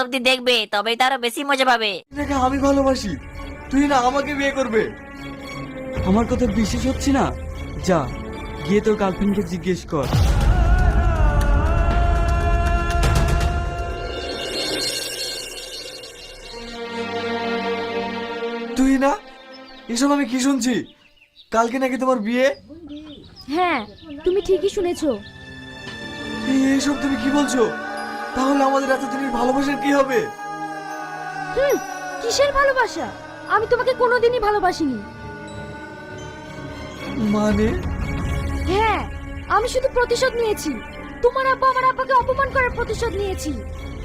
অব্দি দেখবে, তবেই তো আরো বেশি মজা পাবে। এটাকে আমি ভালোবাসি, তুই না আমাকে বিয়ে করবে? আমার কথা বিশ্বাস হচ্ছে না? যা, গিয়ে তোর গার্লফ্রেন্ডকে জিজ্ঞেস কর। তুই না, এসব আমি কি শুনছি? কালকে নাকি তোমার বিয়ে? হ্যাঁ, তুমি ঠিকই শুনেছো। এসব তুমি কি বলছো? তাহলে আমাদের এতদিনের ভালোবাসার কি হবে? কিসের ভালোবাসা? আমি তোমাকে কোনোদিনই ভালোবাসিনি। মানে? হ্যাঁ, আমি শুধু প্রতিশোধ নিয়েছি। তোমার আব্বা আমার আব্বাকে অপমান করার প্রতিশোধ নিয়েছি।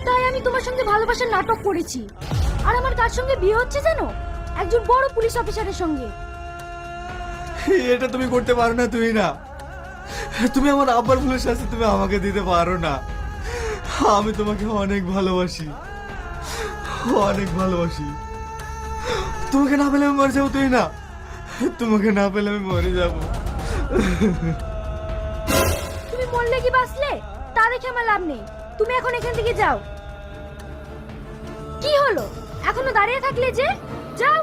তাই আমি তোমার সঙ্গে ভালোবাসার নাটক করেছি। আর আমার কার সঙ্গে বিয়ে হচ্ছে জানো? একজন বড় পুলিশ অফিসারের সঙ্গে। এটা তুমি করতে পারো না, তুই না। তুমি আমার আব্বার ভুলের শাস্তি তুমি আমাকে দিতে পারো না। আমি তোমাকে অনেক ভালোবাসি, অনেক ভালোবাসি। তোমাকে না পেলে আমি মরে যাবো, তুই না। তোমাকে না পেলে আমি মরে যাবো। তুমি মরলে কি বাঁচলে তা দেখে আমার লাভ নেই। তুমি এখন এখান থেকে যাও। কি হলো, এখনো দাঁড়িয়ে থাকলে যে? যাও।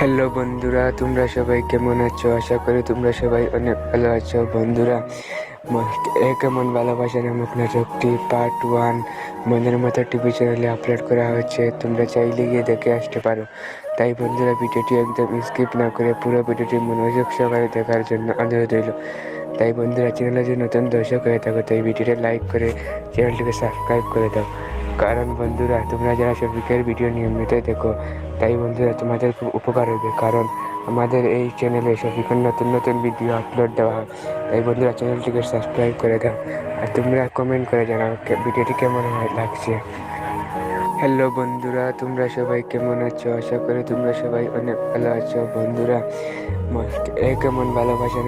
হ্যালো বন্ধুরা, তোমরা সবাই কেমন আছো? আশা করি তোমরা সবাই অনেক ভালো আছো। বন্ধুরা, এ কেমন ভালোবাসা নামক নাটকটি পার্ট 1 মনের মতো টিভি চ্যানেলে আপলোড করা হয়েছে। তোমরা চাইলে গিয়ে দেখে আসতে পারো। তাই বন্ধুরা, ভিডিওটি একদম স্কিপ না করে পুরো ভিডিওটি মনোযোগ সহকারে দেখার জন্য অনুরোধ রইল। তাই বন্ধুরা, চ্যানেলে যদি নতুন দর্শক হয়ে থাকো তাই ভিডিওটি লাইক করে চ্যানেলটিকে সাবস্ক্রাইব করে দাও। কারণ বন্ধুরা, তোমরা যারা শফিকের ভিডিও নিয়মিত দেখো, তাই বন্ধুরা তোমাদের খুব উপকার হবে। কারণ আমাদের এই চ্যানেলে শফিকের নতুন নতুন ভিডিও আপলোড দেওয়া হয়। তাই বন্ধুরা, চ্যানেলটিকে সাবস্ক্রাইব করে দাও। আর তোমরা কমেন্ট করে জানাও ভিডিওটি কেমন লাগছে। হ্যালো বন্ধুরা, তোমরা সবাই কেমন আছো? আশা করি তোমরা সবাই অনেক ভালো আছো। বন্ধুরা, এ কেমন ভালোবাসা